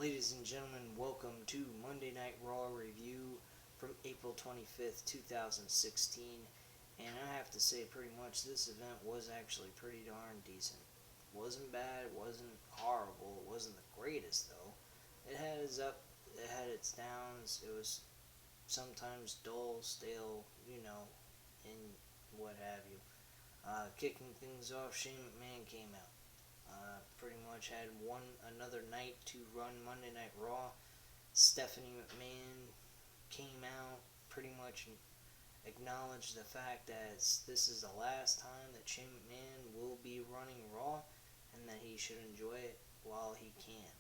Ladies and gentlemen, welcome to Monday Night Raw review from April 25th, 2016. And I have to say, pretty much, this event was actually pretty darn decent. Wasn't bad, wasn't horrible, it wasn't the greatest though. It had its up, it had its downs, it was sometimes dull, stale, and what have you. Kicking things off, Shane McMahon came out. Pretty much had another night to run Monday Night Raw. Stephanie McMahon came out, pretty much acknowledged the fact that this is the last time that Shane McMahon will be running Raw, and that he should enjoy it while he can.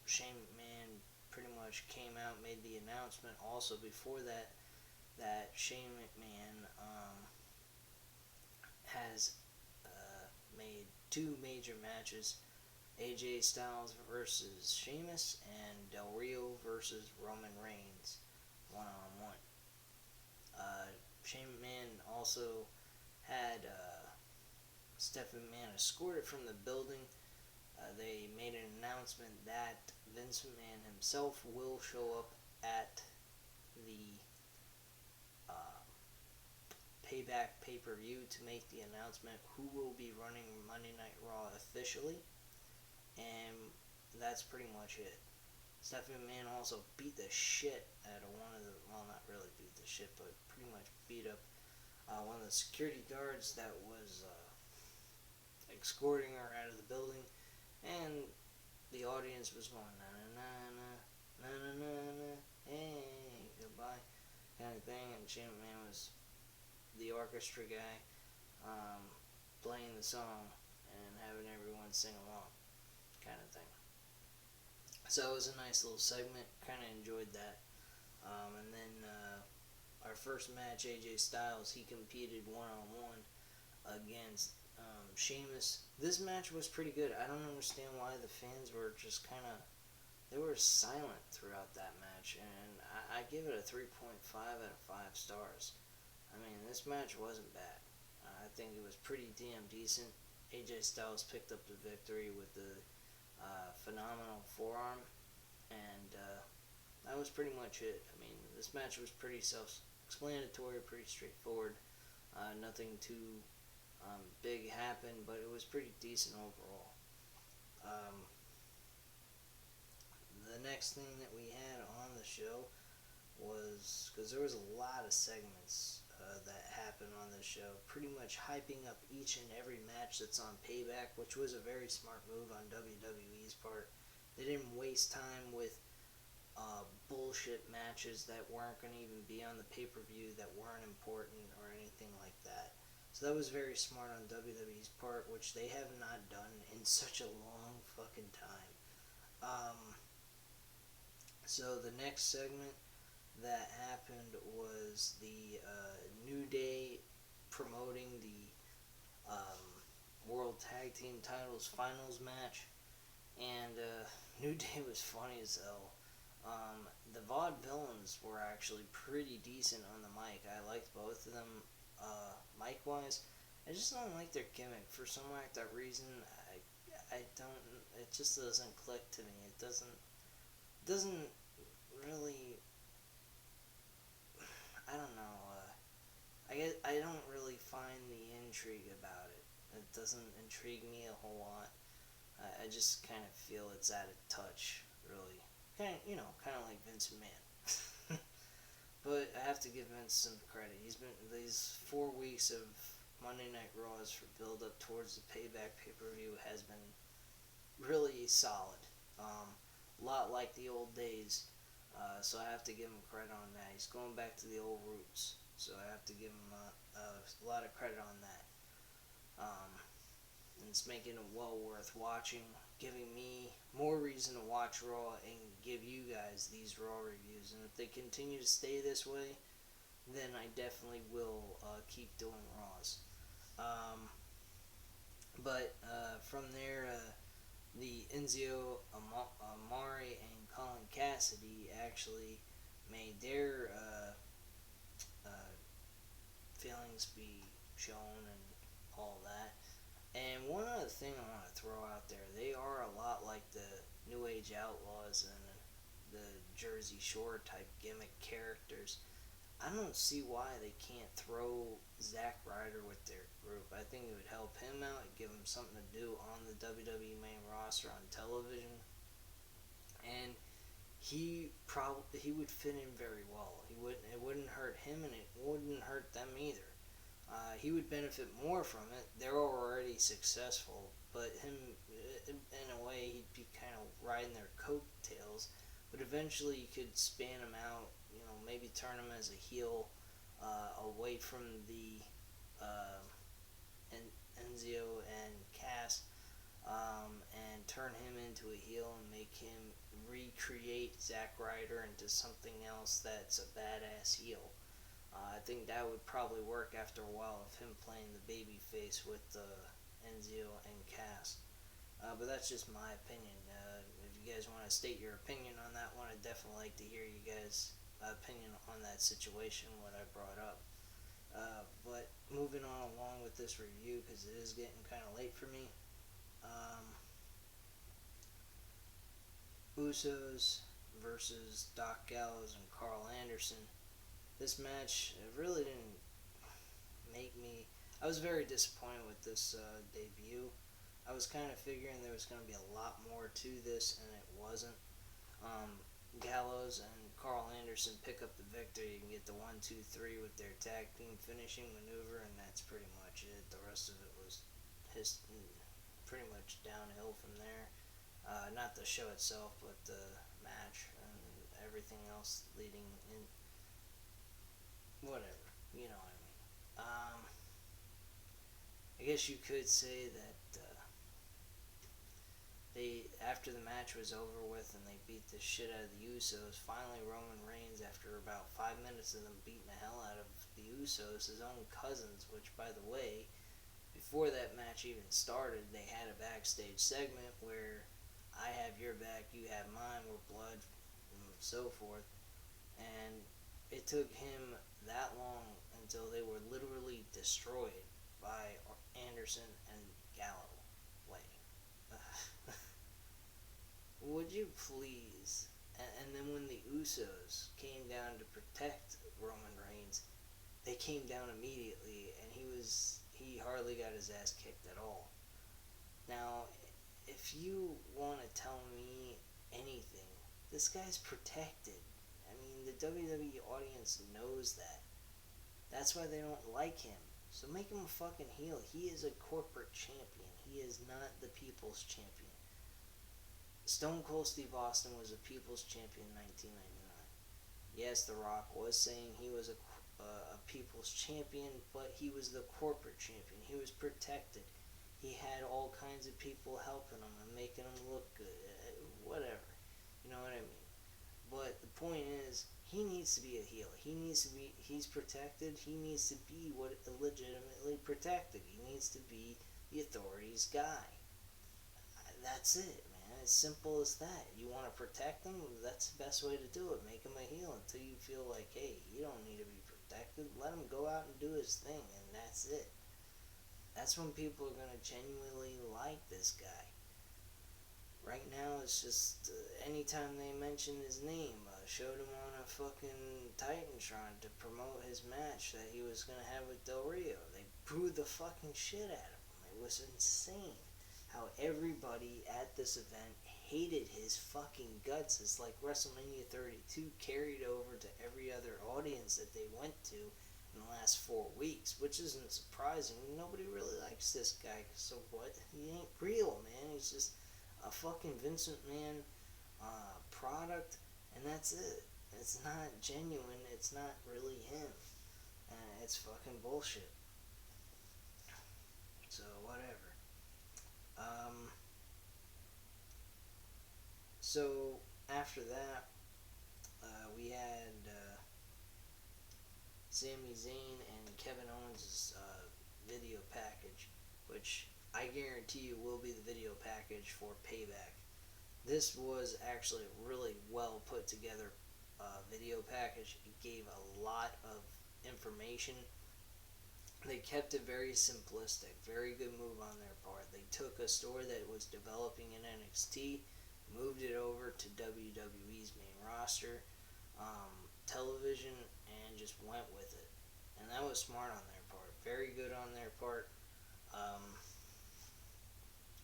Shane McMahon pretty much came out, made the announcement also before that Shane McMahon has made two major matches: AJ Styles versus Sheamus and Del Rio versus Roman Reigns, one-on-one. Shane McMahon also had Stephanie McMahon escorted from the building. They made an announcement that Vince McMahon himself will show up at the Payback pay-per-view to make the announcement who will be running Monday Night Raw officially, and that's pretty much it. Stephanie McMahon also beat the shit out of not really beat the shit, but pretty much beat up one of the security guards that was escorting her out of the building, and the audience was going na na na na na na na, hey, goodbye, kind of thing, and Shane McMahon was the orchestra guy, playing the song and having everyone sing along, kind of thing. So it was a nice little segment, kind of enjoyed that. And then our first match, AJ Styles, he competed one-on-one against Sheamus. This match was pretty good. I don't understand why the fans were just they were silent throughout that match, and I give it a 3.5 out of 5 stars. I mean, this match wasn't bad. I think it was pretty damn decent. AJ Styles picked up the victory with the phenomenal forearm, and that was pretty much it. I mean, this match was pretty self-explanatory, pretty straightforward. Nothing too big happened, but it was pretty decent overall. The next thing that we had on the show was, because there was a lot of segments that happened on this show, pretty much hyping up each and every match that's on Payback, which was a very smart move on WWE's part. They didn't waste time with bullshit matches that weren't going to even be on the pay-per-view, that weren't important or anything like that. So that was very smart on WWE's part, which they have not done in such a long fucking time. So the next segment that happened was the New Day promoting the World Tag Team Titles Finals match, and New Day was funny as hell. The Vaudevillains were actually pretty decent on the mic. I liked both of them mic-wise. I just don't like their gimmick. For some reason, I don't, it just doesn't click to me. It doesn't really, I don't know, I don't really find the intrigue about it. It doesn't intrigue me a whole lot. I just kind of feel it's out of touch, really. Kind of like Vince McMahon. But I have to give Vince some credit. He's been, these 4 weeks of Monday Night Raws for build up towards the Payback pay-per-view has been really solid. A lot like the old days. So I have to give him credit on that. He's going back to the old roots. So I have to give him a lot of credit on that. And it's making it well worth watching, giving me more reason to watch Raw and give you guys these Raw reviews. And if they continue to stay this way, then I definitely will keep doing Raws. But from there, the Enzo Amore and Colin Cassidy actually made their feelings be shown and all that. And one other thing I want to throw out there, they are a lot like the New Age Outlaws and the Jersey Shore type gimmick characters. I don't see why they can't throw Zack Ryder with their group. I think it would help him out, give him something to do on the WWE main roster on television, and he would fit in very well. It wouldn't hurt him, and it wouldn't hurt them either. He would benefit more from it. They're already successful, but him, in a way, he'd be kind of riding their coattails. But eventually, you could span him out. Maybe turn him as a heel, away from the Enzio and Cass, and turn him into a heel and make him recreate Zack Ryder into something else that's a badass heel. I think that would probably work after a while of him playing the baby face with Enzio and Cass. But that's just my opinion. If you guys want to state your opinion on that one, I'd definitely like to hear you guys' opinion on that situation, what I brought up. But moving on along with this review, because it is getting kind of late for me. Usos versus Doc Gallows and Carl Anderson. This match, it really didn't make me... I was very disappointed with this debut. I was kind of figuring there was going to be a lot more to this, and it wasn't. Gallows and Carl Anderson pick up the victory and get the 1-2-3 with their tag team finishing maneuver, and that's pretty much it. The rest of it was pretty much downhill from there. Not the show itself, but the match and everything else leading in. Whatever, you know what I mean. I guess you could say that after the match was over with and they beat the shit out of the Usos, finally Roman Reigns, after about 5 minutes of them beating the hell out of the Usos, his own cousins, which, by the way, before that match even started, they had a backstage segment where I have your back, you have mine, we're blood, and so forth. And it took him that long until they were literally destroyed by Anderson and Gallows. Would you please? And then when the Usos came down to protect Roman Reigns, they came down immediately, and he hardly got his ass kicked at all. Now, if you want to tell me anything, this guy's protected. I mean, the WWE audience knows that. That's why they don't like him. So make him a fucking heel. He is a corporate champion. He is not the people's champion. Stone Cold Steve Austin was a people's champion in 1999. Yes, The Rock was saying he was a people's champion, but he was the corporate champion. He was protected. He had all kinds of people helping him and making him look good. Whatever. You know what I mean? But the point is, he needs to be a heel. He's protected. He needs to be what legitimately protected. He needs to be the authority's guy. That's it, man. As simple as that. You want to protect him? That's the best way to do it. Make him a heel until you feel like, hey, you don't need to be protected. Let him go out and do his thing, and that's it. That's when people are going to genuinely like this guy. Right now, it's just, anytime they mention his name, showed him on a fucking Titantron to promote his match that he was going to have with Del Rio. They booed the fucking shit out of him. It was insane how everybody at this event hated his fucking guts. It's like WrestleMania 32 carried over to every other audience that they went to in the last 4 weeks, which isn't surprising. Nobody really likes this guy, so what? He ain't real, man. He's just a fucking Vincent Man product, and that's it. It's not genuine. It's not really him. It's fucking bullshit. So, whatever. So, after that, we had Sami Zayn and Kevin Owens' video package, which I guarantee you will be the video package for Payback. This was actually a really well put together video package. It gave a lot of information. They kept it very simplistic. Very good move on their part. They took a story that was developing in NXT, moved it over to WWE's main roster, television, and just went with it. And that was smart on their part. Very good on their part. Um,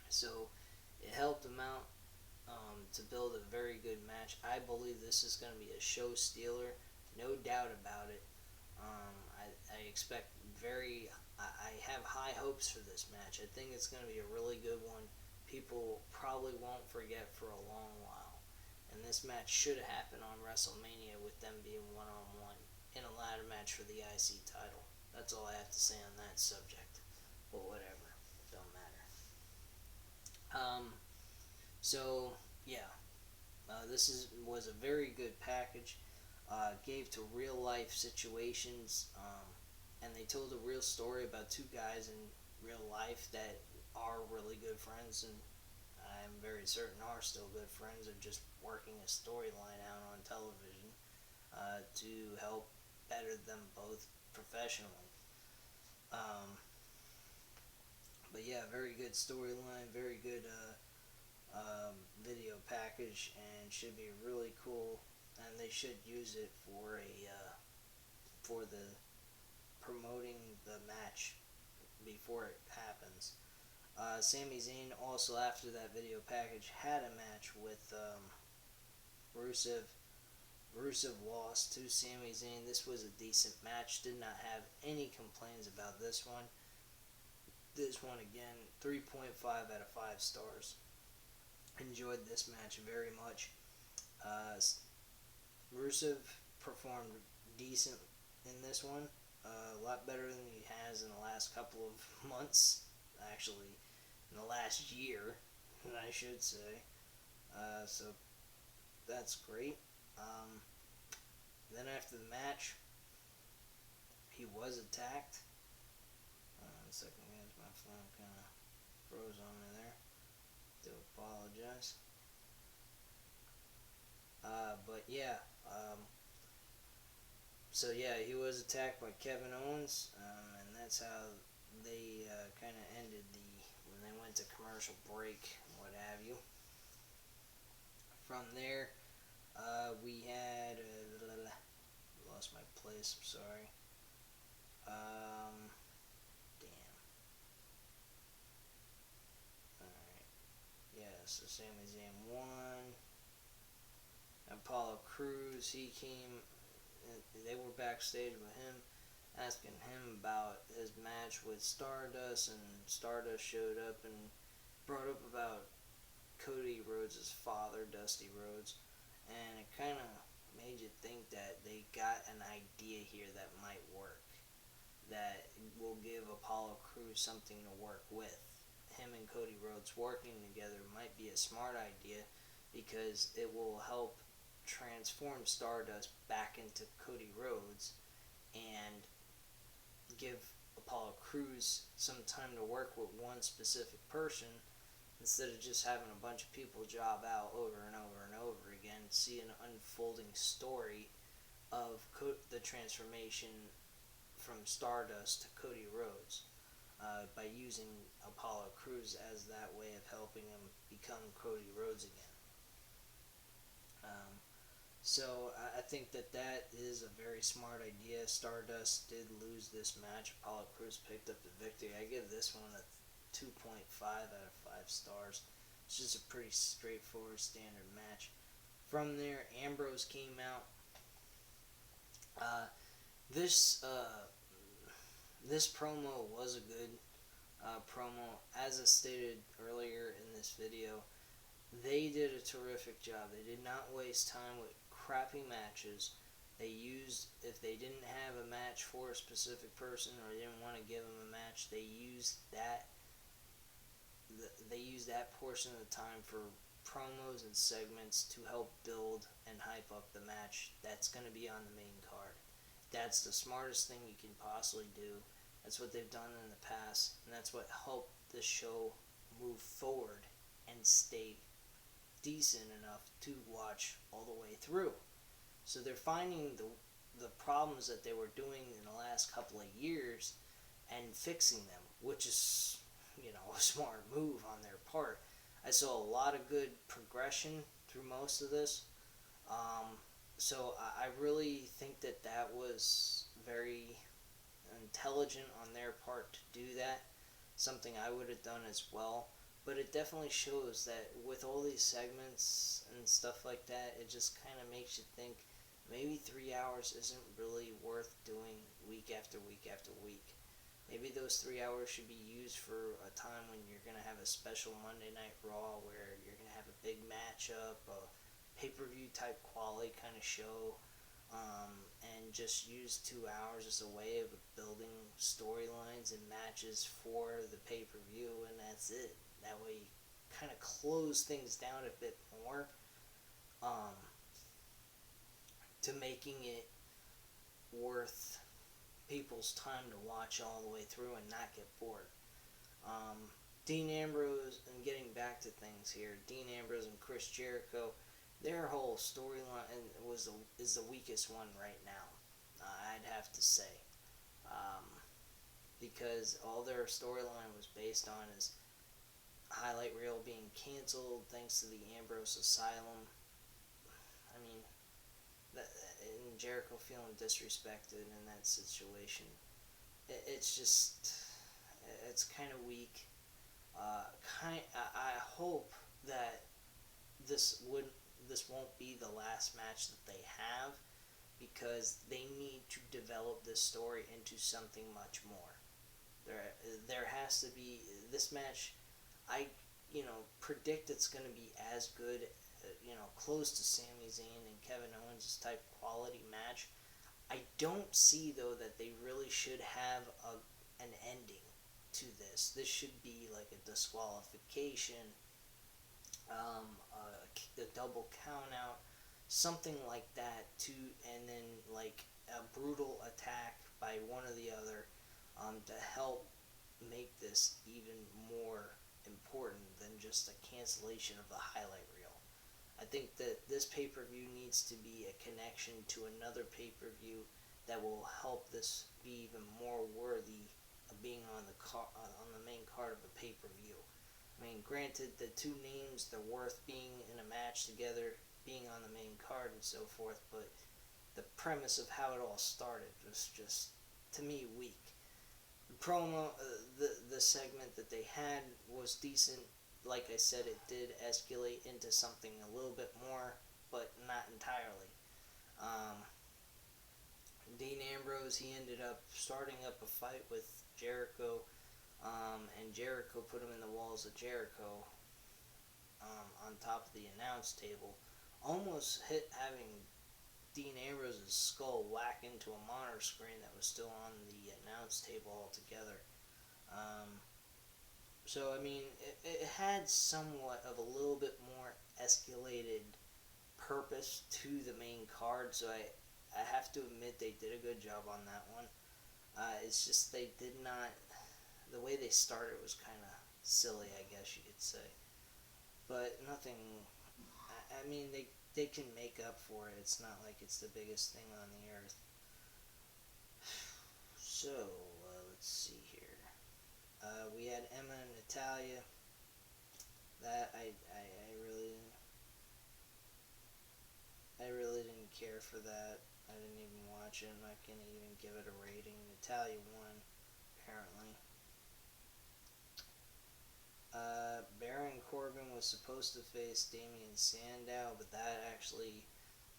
so it helped them out to build a very good match. I believe this is going to be a show stealer, no doubt about it. I expect I have high hopes for this match. I think it's going to be a really good one. People probably won't forget for a long while. And this match should happen on WrestleMania with them being one-on-one in a ladder match for the IC title. That's all I have to say on that subject. But whatever. Don't matter. So, yeah. Was a very good package. Gave to real life situations, and they told a real story about two guys in real life that are really good friends, and I'm very certain are still good friends, and just working a storyline out on television to help better them both professionally. But yeah, very good storyline, very good video package, and should be really cool. And they should use it for the promoting the match before it happens. Sami Zayn also after that video package had a match with Rusev. Rusev lost to Sami Zayn. This was a decent match. Did not have any complaints about this one. This one again, 3.5 out of 5 stars. Enjoyed this match very much. Rusev performed decent in this one. A lot better than he has in the last couple of months. Actually, in the last year, I should say. So that's great. Then after the match, he was attacked. One second, guys, my phone kind of froze on me there. Do apologize. But yeah, so yeah, he was attacked by Kevin Owens, and that's how they kind of ended when they went to commercial break, what have you. From there, we had lost my place. I'm sorry. Damn. All right. Yeah. So Sami Zayn won. Apollo Crews, he came. They were backstage with him, asking him about his match with Stardust, and Stardust showed up and brought up about Cody Rhodes' father, Dusty Rhodes, and it kind of made you think that they got an idea here that might work, that will give Apollo Crews something to work with. Him and Cody Rhodes working together might be a smart idea because it will help transform Stardust back into Cody Rhodes and give Apollo Crews some time to work with one specific person instead of just having a bunch of people job out over and over and over again. See an unfolding story of the transformation from Stardust to Cody Rhodes by using Apollo Crews as that way of helping him become Cody Rhodes again. So I think that is a very smart idea. Stardust did lose this match. Apollo Crews picked up the victory. I give this one a 2.5 out of 5 stars. It's just a pretty straightforward standard match. From there, Ambrose came out. This promo was a good promo. As I stated earlier in this video, they did a terrific job. They did not waste time with crappy matches. They used, if they didn't have a match for a specific person or they didn't want to give them a match, they used that portion of the time for promos and segments to help build and hype up the match that's going to be on the main card. That's the smartest thing you can possibly do. That's what they've done in the past, and that's what helped the show move forward and stay decent enough to watch all the way through. So they're finding the problems that they were doing in the last couple of years and fixing them, which is, a smart move on their part. I saw a lot of good progression through most of this. So I really think that was very intelligent on their part to do that. Something I would have done as well. But it definitely shows that with all these segments and stuff like that, it just kind of makes you think maybe 3 hours isn't really worth doing week after week after week. Maybe those 3 hours should be used for a time when you're going to have a special Monday Night Raw where you're going to have a big matchup, a pay-per-view type quality kind of show, and just use 2 hours as a way of building storylines and matches for the pay-per-view, and that's it. That way you kind of close things down a bit more, to making it worth people's time to watch all the way through and not get bored. Dean Ambrose, and getting back to things here, Dean Ambrose and Chris Jericho, their whole storyline is the weakest one right now, I'd have to say. Because all their storyline was based on is highlight reel being canceled thanks to the Ambrose Asylum. I mean, and Jericho feeling disrespected in that situation. It's kind of weak. I hope that this won't be the last match that they have, because they need to develop this story into something much more. There has to be this match. I predict it's going to be as good, close to Sami Zayn and Kevin Owens' type quality match. I don't see though that they really should have an ending to this. This should be like a disqualification, a double count out, something like that, and then like a brutal attack by one or the other, to help make this even more important than just a cancellation of the highlight reel. I think that this pay-per-view needs to be a connection to another pay-per-view that will help this be even more worthy of being on the main card of a pay-per-view. I mean, granted, the two names, they're worth being in a match together, being on the main card and so forth, but the premise of how it all started was just, to me, weak. The promo, the segment that they had was decent. Like I said, it did escalate into something a little bit more, but not entirely. Dean Ambrose, he ended up starting up a fight with Jericho, and Jericho put him in the walls of Jericho, on top of the announce table, almost having Dean Ambrose's skull whack into a monitor screen that was still on the announce table altogether. So, I mean, it had somewhat of a little bit more escalated purpose to the main card, so I have to admit they did a good job on that one. It's just they did not, the way they started was kind of silly, I guess you could say. But nothing, I mean, they can make up for it. It's not like it's the biggest thing on the earth. So, let's see here. We had Emma and Natalya. That I really didn't care for that. I didn't even watch it. I'm not gonna even give it a rating. Natalya won, apparently. Baron Corbin was supposed to face Damian Sandow, but that actually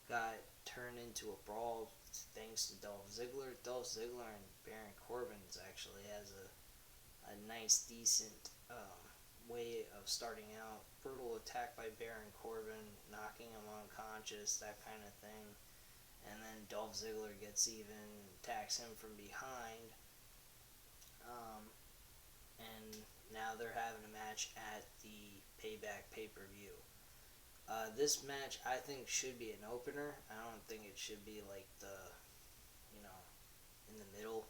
got turned into a brawl thanks to Dolph Ziggler. Dolph Ziggler and Baron Corbin actually has a nice, decent way of starting out. Brutal attack by Baron Corbin, knocking him unconscious, that kind of thing. And then Dolph Ziggler gets even, attacks him from behind. And now they're having a match at the Payback pay-per-view. This match, I think, should be an opener. I don't think it should be like in the middle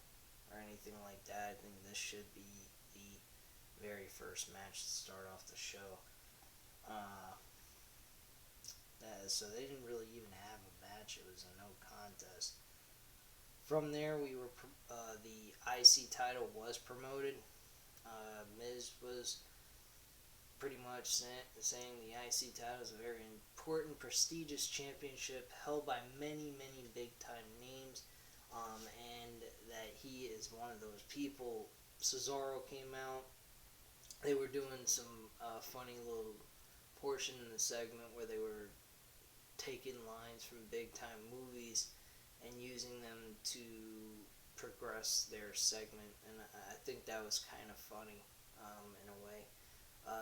or anything like that. I think this should be the very first match to start off the show. So they didn't really even have a match. It was a no contest. From there, the IC title was promoted. Miz was pretty much saying the IC title is a very important, prestigious championship held by many, many big-time names, and that he is one of those people. Cesaro came out. They were doing some funny little portion in the segment where they were taking lines from big-time movies and using them to progress their segment, and I think that was kind of funny in a way.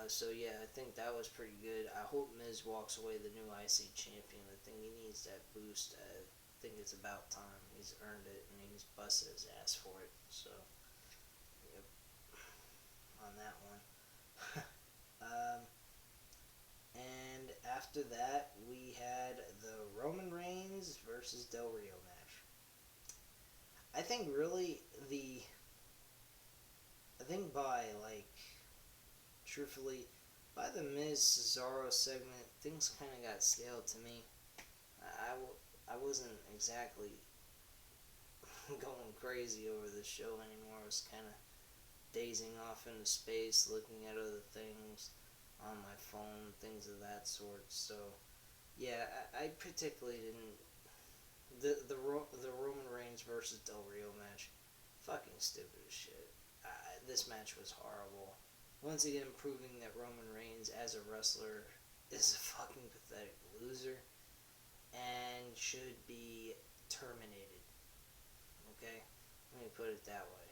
So yeah, I think that was pretty good. I hope Miz walks away the new IC champion. I think he needs that boost. I think it's about time. He's earned it, and he's busted his ass for it. So, yep, on that one. And after that, we had the Roman Reigns versus Del Rio match. I think really I think truthfully, by the Miz Cesaro segment, things kind of got stale to me. I wasn't exactly going crazy over the show anymore. I was kind of dazing off into space, looking at other things on my phone, things of that sort. So, yeah, I particularly didn't. The Roman Reigns versus Del Rio match, fucking stupid as shit. This match was horrible. Once again, proving that Roman Reigns as a wrestler is a fucking pathetic loser and should be terminated. Okay, let me put it that way.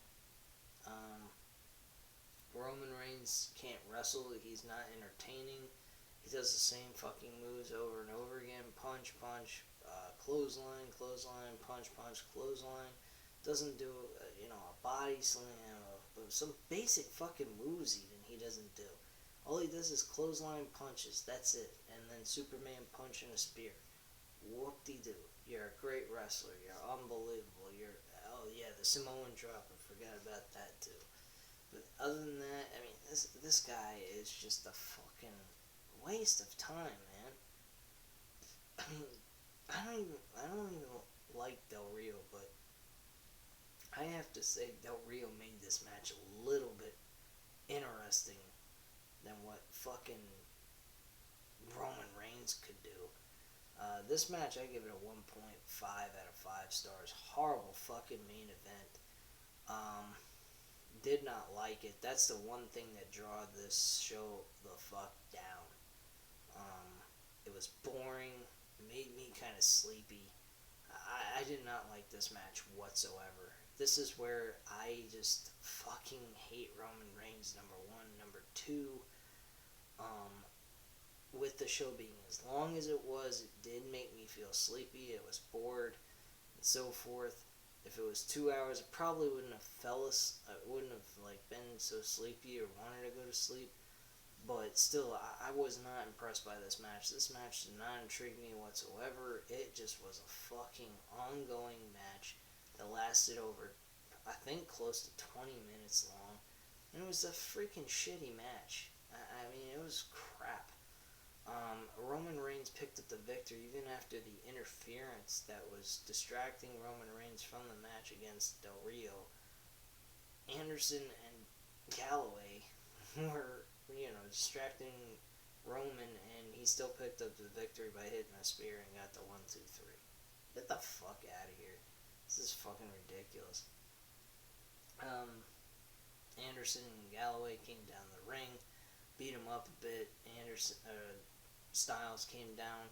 Roman Reigns can't wrestle. He's not entertaining. He does the same fucking moves over and over again. Punch, punch, clothesline, clothesline, punch, punch, clothesline. Doesn't do, a body slam. Some basic fucking moves even he doesn't do. All he does is clothesline punches. That's it. And then Superman punch and a spear. Whoop-de-doo. You're a great wrestler. You're unbelievable. The Samoan drop. I forgot about that too. But other than that, I mean, this guy is just a fucking waste of time, man. I mean, I don't even like Del Rio, but I have to say Del Rio made this match a little bit interesting than what fucking Roman Reigns could do. This match, I give it a 1.5 out of 5 stars. Horrible fucking main event. Did not like it. That's the one thing that draw this show the fuck down. It was boring. Made me kind of sleepy. I did not like this match whatsoever. This is where I just fucking hate Roman Reigns, number one. Number two, with the show being as long as it was, it did make me feel sleepy. It was bored, and so forth. If it was 2 hours, I probably wouldn't have been so sleepy or wanted to go to sleep. But still, I was not impressed by this match. This match did not intrigue me whatsoever. It just was a fucking ongoing match that lasted over, I think, close to 20 minutes long. And it was a freaking shitty match. I mean, it was crap. Roman Reigns picked up the victory even after the interference that was distracting Roman Reigns from the match against Del Rio. Anderson and Galloway were, distracting Roman, and he still picked up the victory by hitting a spear and got the 1, 2, 3. Get the fuck out of here. This is fucking ridiculous. Anderson and Galloway came down the ring, beat him up a bit. Styles came down,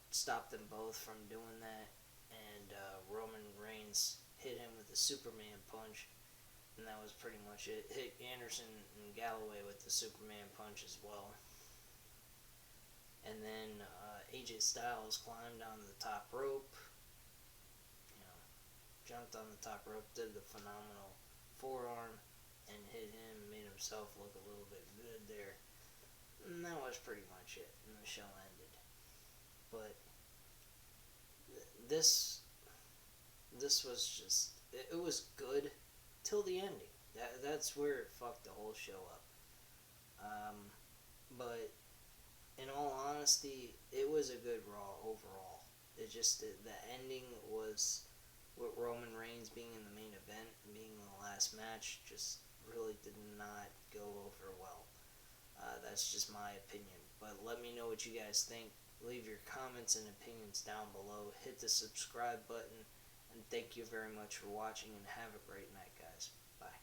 stopped them both from doing that, and Roman Reigns hit him with the Superman punch, and that was pretty much it. Hit Anderson and Galloway with the Superman punch as well. And then AJ Styles climbed on the top rope, jumped on the top rope, did the phenomenal forearm, and hit him, made himself look a little bit good there. And that was pretty much it, and the show ended. But this was just, it was good till the ending. That's where it fucked the whole show up. But in all honesty, it was a good Raw overall. It just, the ending was with Roman Reigns being in the main event and being in the last match just really did not go over well. That's just my opinion. But let me know what you guys think. Leave your comments and opinions down below. Hit the subscribe button. And thank you very much for watching and have a great night, guys. Bye.